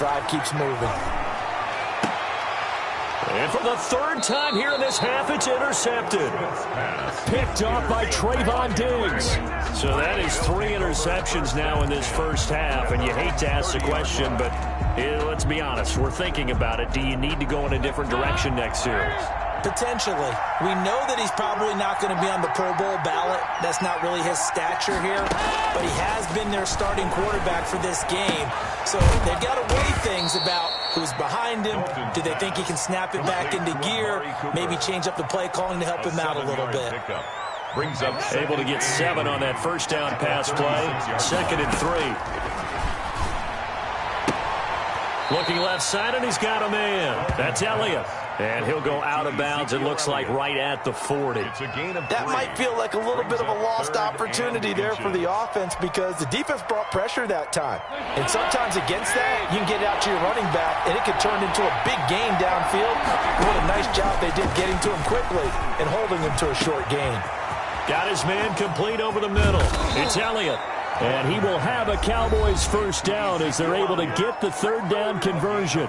drive keeps moving. And for the third time here in this half, it's intercepted. Picked off by Trayvon Diggs. So that is 3 interceptions now in this first half. And you hate to ask the question, but let's be honest. We're thinking about it. Do you need to go in a different direction next series? Potentially. We know that he's probably not going to be on the Pro Bowl ballot. That's not really his stature here. But he has been their starting quarterback for this game. So they've got to weigh things about who's behind him. Do they think he can snap it back into gear? Maybe change up the play calling to help him out a little bit. Able to get 7 on that first down pass play. 2nd and 3. Looking left side, and he's got a man. That's Elliott. And he'll go out of bounds, it looks like, right at the 40. That might feel like a little bit of a lost opportunity there for the offense because the defense brought pressure that time. And sometimes against that, you can get out to your running back, and it could turn into a big gain downfield. What a nice job they did getting to him quickly and holding him to a short gain. Got his man complete over the middle. It's Elliott. And he will have a Cowboys first down as they're able to get the 3rd down conversion.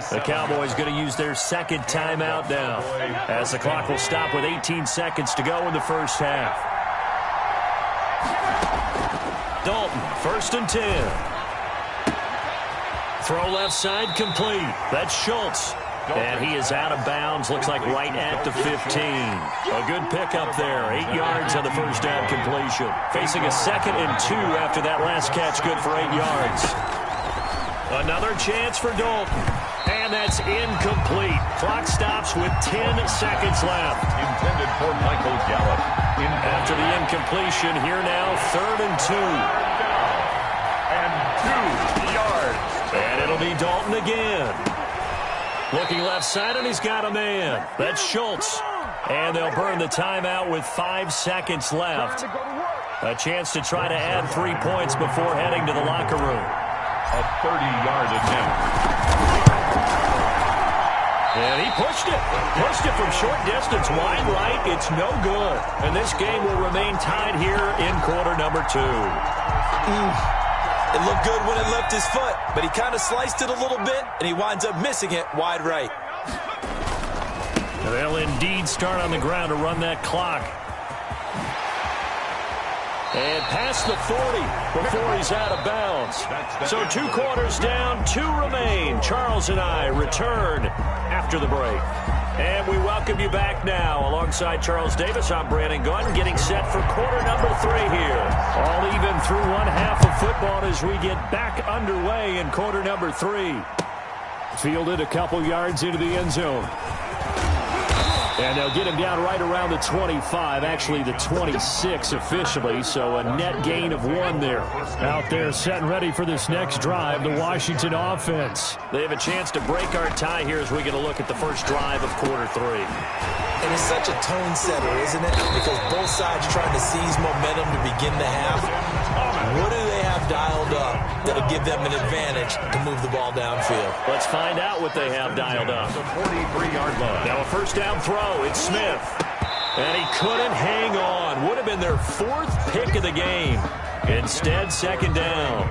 The Cowboys going to use their 2nd timeout now as the clock will stop with 18 seconds to go in the first half. Dalton, 1st and 10. Throw left side complete. That's Schultz. And he is out of bounds, looks like right at the 15. A good pickup there, 8 yards on the first down completion. Facing a 2nd and 2 after that last catch, good for 8 yards. Another chance for Dalton. And that's incomplete. Clock stops with 10 seconds left. Intended for Michael Gallup. After the incompletion, here now, 3rd and 2. And 2 yards. And it'll be Dalton again. Looking left side, and he's got a man. That's Schultz. And they'll burn the timeout with 5 seconds left. A chance to try to add 3 points before heading to the locker room. A 30-yard attempt. And he pushed it. Pushed it from short distance, wide right. It's no good. And this game will remain tied here in quarter number 2. It looked good when it left his foot, but he kind of sliced it a little bit, and he winds up missing it wide right. They'll indeed start on the ground to run that clock. And past the 40 before he's out of bounds. So 2 quarters down, 2 remain. Charles and I return after the break. And we welcome you back now. Alongside Charles Davis, I'm Brandon Gunn, getting set for quarter number 3 here. All even through one half of football as we get back underway in quarter number 3. Fielded a couple yards into the end zone. And they'll get him down right around the 25, actually the 26 officially, so a net gain of 1 there. Out there set and ready for this next drive, the Washington offense. They have a chance to break our tie here as we get a look at the first drive of quarter 3. And it's such a tone setter, isn't it? Because both sides trying to seize momentum to begin the half. What do they have dialed up that'll give them an advantage to move the ball downfield? Let's find out what they have dialed up. The 43-yard line. Now a first down throw. It's Smith. And he couldn't hang on. Would have been their 4th pick of the game. Instead, 2nd down.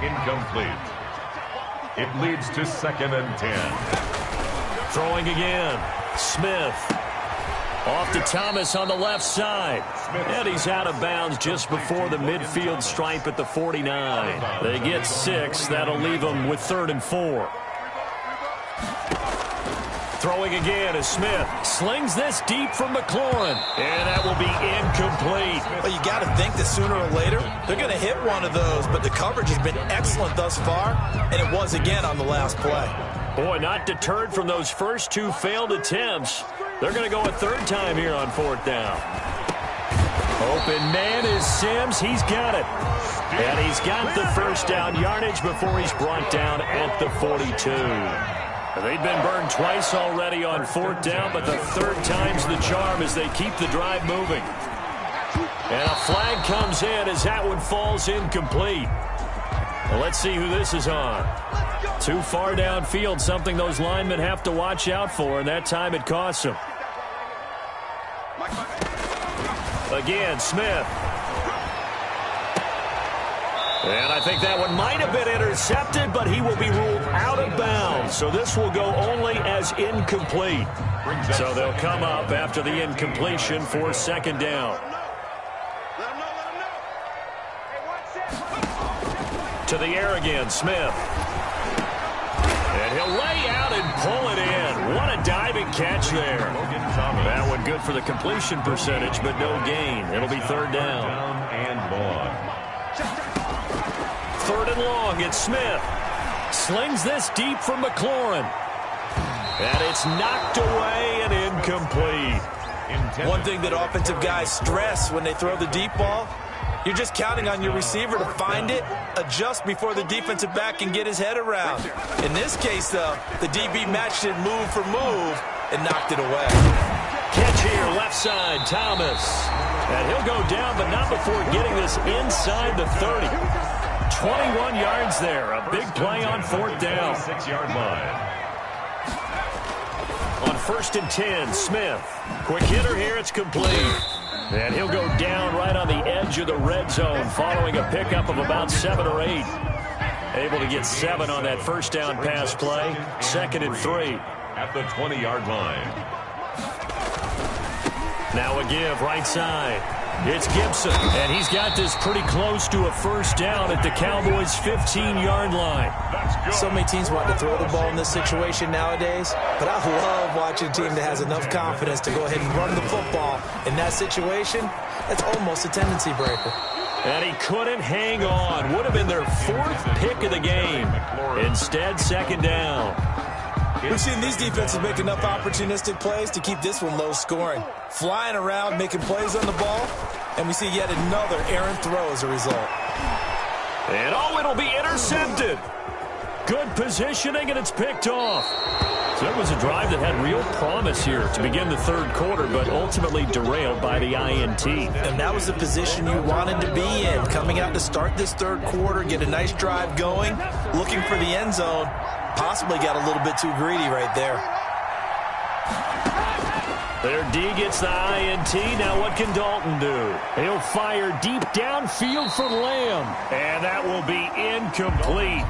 Incomplete. It leads to 2nd and 10. Throwing again. Smith. Off to Thomas on the left side. And he's out of bounds just before the midfield stripe at the 49. They get 6. That'll leave them with 3rd and 4. Throwing again is Smith. Slings this deep from McLaurin. And that will be incomplete. Well, you got to think that sooner or later, they're going to hit one of those. But the coverage has been excellent thus far. And it was again on the last play. Boy, not deterred from those first 2 failed attempts. They're going to go a 3rd time here on 4th down. Open man is Sims. He's got it. And he's got the first down yardage before he's brought down at the 42. They've been burned twice already on 4th down, but the 3rd time's the charm as they keep the drive moving. And a flag comes in as that one falls incomplete. Well, let's see who this is on. Too far downfield, something those linemen have to watch out for, and that time it costs them. Again, Smith. And I think that one might have been intercepted, but he will be ruled out of bounds. So this will go only as incomplete. So they'll come up after the incompletion for second down. To the air again, Smith. And he'll lay out and pull it in. What a diving catch there. That one good for the completion percentage, but no gain. It'll be third down. Third and long, it's Smith. Slings this deep from McLaurin. And it's knocked away and incomplete. One thing that offensive guys stress when they throw the deep ball, you're just counting on your receiver to find it, adjust before the defensive back can get his head around. In this case, though, the DB matched it move for move and knocked it away. Catch here, left side, Thomas. And he'll go down, but not before getting this inside the 30. 21 yards there. A big play on fourth down. 6-yard line. On 1st and 10, Smith. Quick hitter here, it's complete. And he'll go down right on the edge of the red zone following a pickup of about 7 or 8. Able to get 7 on that first down pass play. 2nd and 3. At the 20-yard line. Now a give right side. It's Gibson, and he's got this pretty close to a first down at the Cowboys' 15-yard line. So many teams want to throw the ball in this situation nowadays, but I love watching a team that has enough confidence to go ahead and run the football. In that situation, that's almost a tendency breaker. And he couldn't hang on. Would have been their 4th pick of the game. Instead, second down. We've seen these defenses make enough opportunistic plays to keep this one low scoring. Flying around, making plays on the ball, and we see yet another errant throw as a result. And it'll be intercepted. Good positioning, and it's picked off. So it was a drive that had real promise here to begin the third quarter, but ultimately derailed by the INT. And that was the position you wanted to be in. Coming out to start this third quarter, get a nice drive going, looking for the end zone. Possibly got a little bit too greedy right there. Their D gets the INT. Now what can Dalton do? He'll fire deep downfield for Lamb. And that will be incomplete.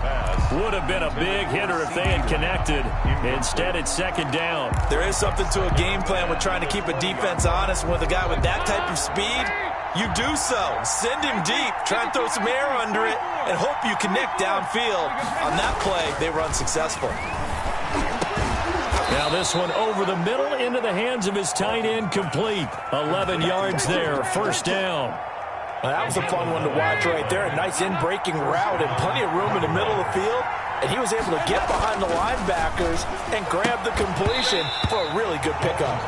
Would have been a big hitter if they had connected. Instead, it's second down. There is something to a game plan with trying to keep a defense honest. With a guy with that type of speed, you do so. Send him deep. Try and throw some air under it and hope you connect downfield. On that play, they were unsuccessful. Now this one over the middle into the hands of his tight end, complete. 11 yards there, first down. Well, that was a fun one to watch right there. A nice in-breaking route and plenty of room in the middle of the field. And he was able to get behind the linebackers and grab the completion for a really good pickup.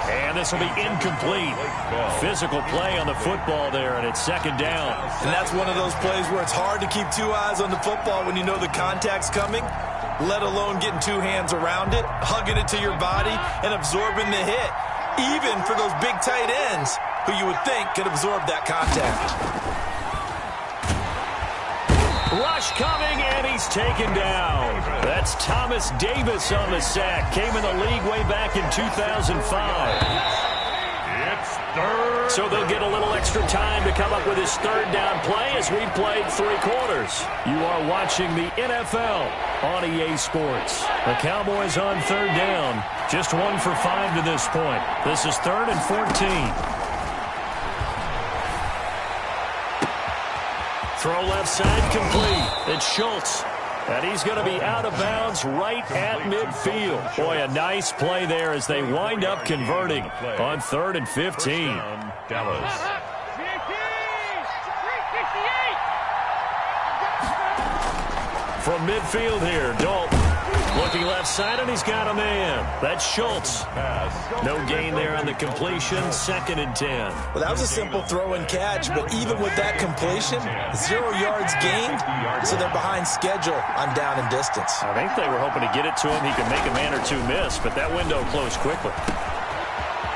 And this will be incomplete. Physical play on the football there, and it's second down. And that's one of those plays where it's hard to keep 2 eyes on the football when you know the contact's coming, let alone getting 2 hands around it, hugging it to your body, and absorbing the hit, even for those big tight ends who you would think could absorb that contact. Rush coming, and he's taken down. That's Thomas Davis on the sack. Came in the league way back in 2005. It's third. So they'll get a little extra time to come up with his third down play as we played 3 quarters. You are watching the NFL on EA Sports. The Cowboys on third down. Just 1 for 5 to this point. This is 3rd and 14. Throw left side complete. It's Schultz. And he's going to be out of bounds right at midfield. Boy, a nice play there as they wind up converting on 3rd and 15. Dallas. From midfield here, Dalton. Looking left side, and he's got a man. That's Schultz. No gain there on the completion. 2nd and 10. Well, that was a simple throw and catch, but even with that completion, 0 yards gained, so they're behind schedule on down and distance. I think they were hoping to get it to him. He could make a man or 2 miss, but that window closed quickly.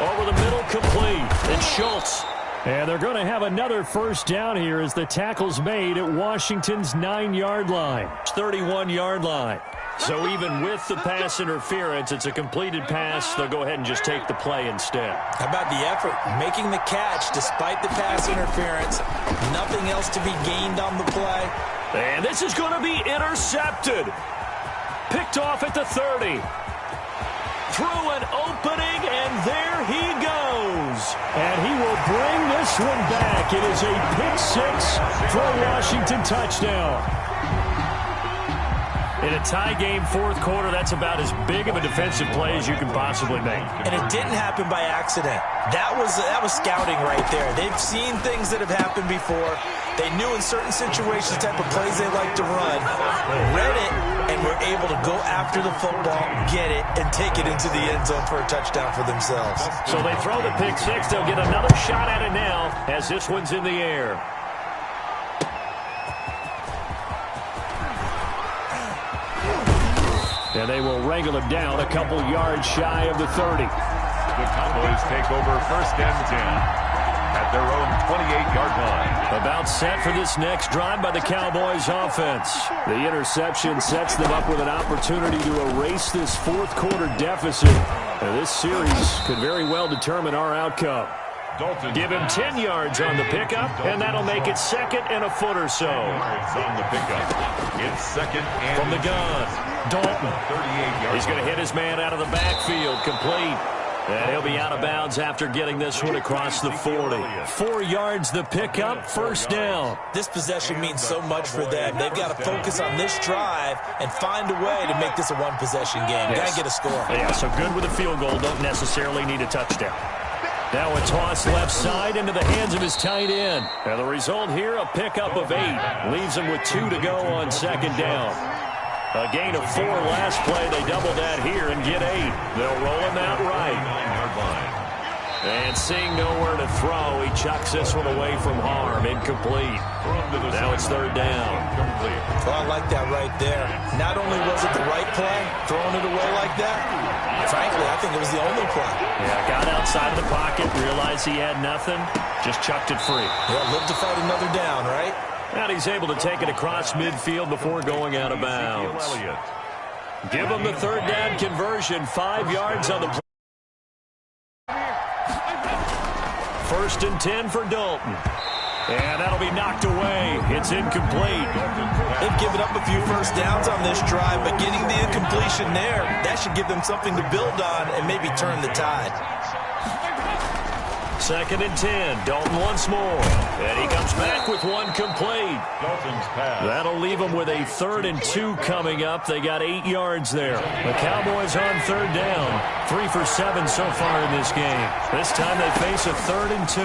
Over the middle, complete. It's Schultz. And they're going to have another first down here as the tackle's made at Washington's 9-yard line. 31-yard line. So even with the pass interference, it's a completed pass. They'll go ahead and just take the play instead. How about the effort? Making the catch despite the pass interference. Nothing else to be gained on the play. And this is going to be intercepted. Picked off at the 30. Through an opening, and there he goes. And he will bring this one back. It is a pick 6 for a Washington touchdown. In a tie game, fourth quarter, that's about as big of a defensive play as you can possibly make. And it didn't happen by accident. That was scouting right there. They've seen things that have happened before. They knew in certain situations the type of plays they like to run, read it, and were able to go after the football, get it, and take it into the end zone for a touchdown for themselves. So they throw the pick 6. They'll get another shot at it now as this one's in the air. And they will wrangle him down a couple yards shy of the 30. The Cowboys take over 1st and 10 at their own 28-yard line. About set for this next drive by the Cowboys offense. The interception sets them up with an opportunity to erase this fourth quarter deficit. And this series could very well determine our outcome. Dalton. Give him 10 yards on the pickup, and that'll make it 2nd and a foot or so. Yards on the pickup. It's 2nd and From the gun, Dalton. 38-yard. He's going to hit his man out of the backfield, complete. And he'll be out of bounds after getting this one across the 40. 4 yards the pickup, 1st down. This possession means so much for them. They've got to focus on this drive and find a way to make this a one-possession game. Yes. Got to get a score. Yeah, so good with a field goal, don't necessarily need a touchdown. Now a toss left side into the hands of his tight end. And the result here, a pickup of 8. Leaves him with 2 to go on 2nd down. A gain of 4 last play. They double that here and get 8. They'll roll him out right. And seeing nowhere to throw, he chucks this one away from harm. Incomplete. Now it's 3rd down. Well, I like that right there. Not only was it the right play, throwing it away like that, frankly, I think it was the only play. Yeah, got outside of the pocket, realized he had nothing, just chucked it free. Yeah, live to fight another down, right? And he's able to take it across midfield before going out of bounds. Give him the 3rd down conversion, 5 yards on the play. 1st and 10 for Dalton. And that'll be knocked away. It's incomplete. They've given up a few 1st downs on this drive, but getting the incompletion there, that should give them something to build on and maybe turn the tide. 2nd and 10. Dalton once more. And he comes back with one complete. Dalton's pass. That'll leave them with a 3rd and 2 coming up. They got 8 yards there. The Cowboys on 3rd down. 3 for 7 so far in this game. This time they face a 3rd and 2.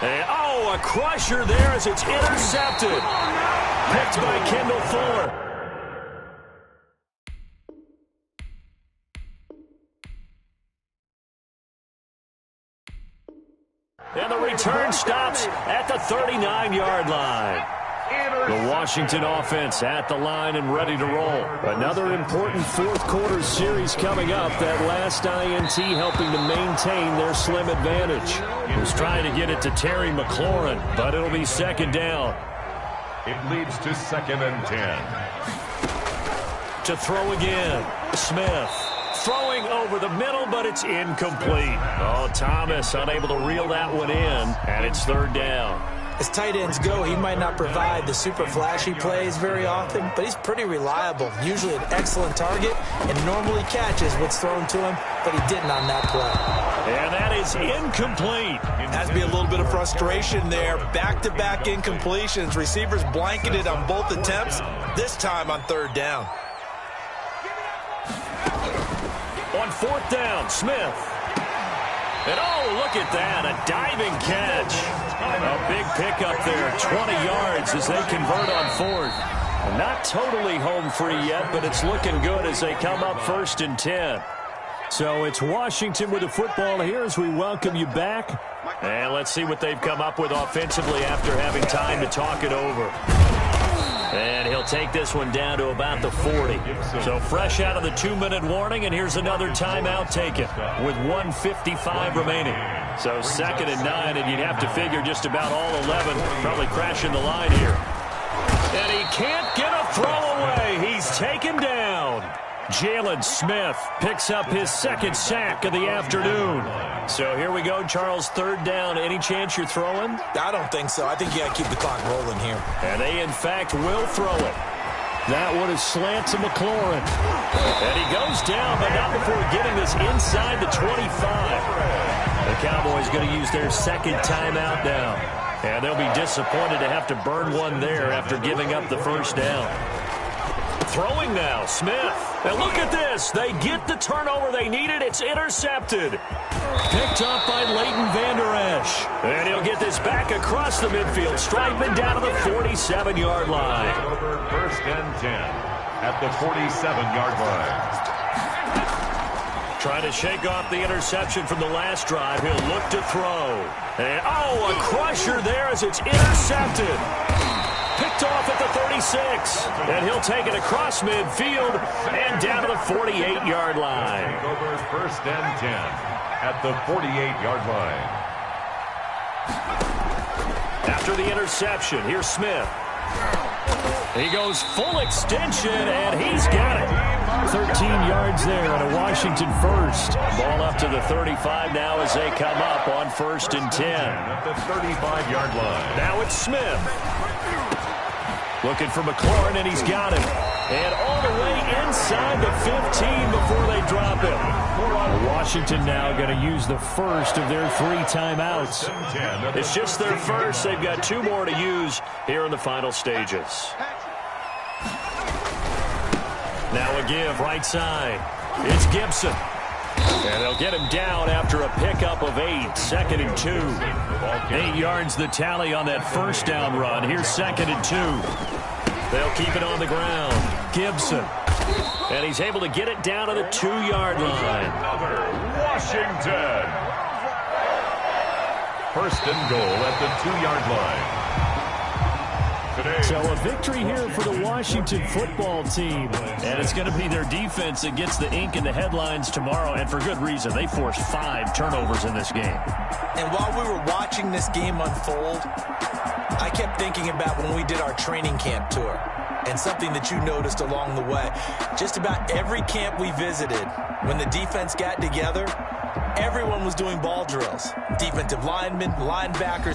And, oh, a crusher there as it's intercepted. Picked by Kendall Fuller. And the return stops at the 39-yard line. The Washington offense at the line and ready to roll. Another important fourth quarter series coming up. That last INT helping to maintain their slim advantage. Was trying to get it to Terry McLaurin, but it'll be 2nd down. It leads to 2nd and 10. To throw again, Smith. Throwing over the middle, but it's incomplete. Oh, Thomas unable to reel that one in, and it's 3rd down. As tight ends go, he might not provide the super flashy plays very often, but he's pretty reliable. Usually an excellent target and normally catches what's thrown to him, but he didn't on that play. And that is incomplete. Has to be a little bit of frustration there. Back-to-back incompletions. Receivers blanketed on both attempts, this time on 3rd down. On 4th down, Smith. And oh, look at that, a diving catch. A big pickup there, 20 yards as they convert on 4th. Not totally home free yet, but it's looking good as they come up 1st and 10. So it's Washington with the football here as we welcome you back. And let's see what they've come up with offensively after having time to talk it over. And he'll take this one down to about the 40. So fresh out of the 2-minute warning, and here's another timeout taken with 1:55 remaining. So 2nd and 9, and you'd have to figure just about all 11 probably crashing the line here. And he can't get a throw away. He's taken down. Jalen Smith picks up his second sack of the afternoon. So here we go, Charles, third down. Any chance you're throwing? I don't think so. I think you got to keep the clock rolling here. And they, in fact, will throw it. That one is slant to McLaurin. And he goes down, but not before getting this inside the 25. The Cowboys going to use their second timeout now. And they'll be disappointed to have to burn one there after giving up the first down. Throwing now, Smith. And look at this. They get the turnover they needed. It's intercepted. Picked up by Leighton Vander Esch. And he'll get this back across the midfield stripe and down to the 47-yard line. Over first and 10 at the 47-yard line. Trying to shake off the interception from the last drive. He'll look to throw. And, oh, a crusher there as it's intercepted. Picked off at the 36. And he'll take it across midfield and down to the 48-yard line. Over first and 10 at the 48-yard line. After the interception, here's Smith. He goes full extension, and he's got it. 13 yards there and a Washington first. Ball up to the 35 now as they come up on first and 10. At the 35-yard line. Now it's Smith. Looking for McLaurin, and he's got him. And all the way inside the 15 before they drop him. Washington now going to use the first of their 3 timeouts. It's just their first. They've got 2 more to use here in the final stages. Now a give right side. It's Gibson. And they'll get him down after a pickup of 8. Second and 2. 8 yards the tally on that first down run. Here's second and 2. They'll keep it on the ground. Gibson. And he's able to get it down to the 2-yard line. Washington. First and goal at the 2-yard line. So a victory here for the Washington football team. And it's going to be their defense that gets the ink in the headlines tomorrow, and for good reason. They forced 5 turnovers in this game. And while we were watching this game unfold, I kept thinking about when we did our training camp tour and something that you noticed along the way. Just about every camp we visited, when the defense got together, everyone was doing ball drills. Defensive linemen, linebackers.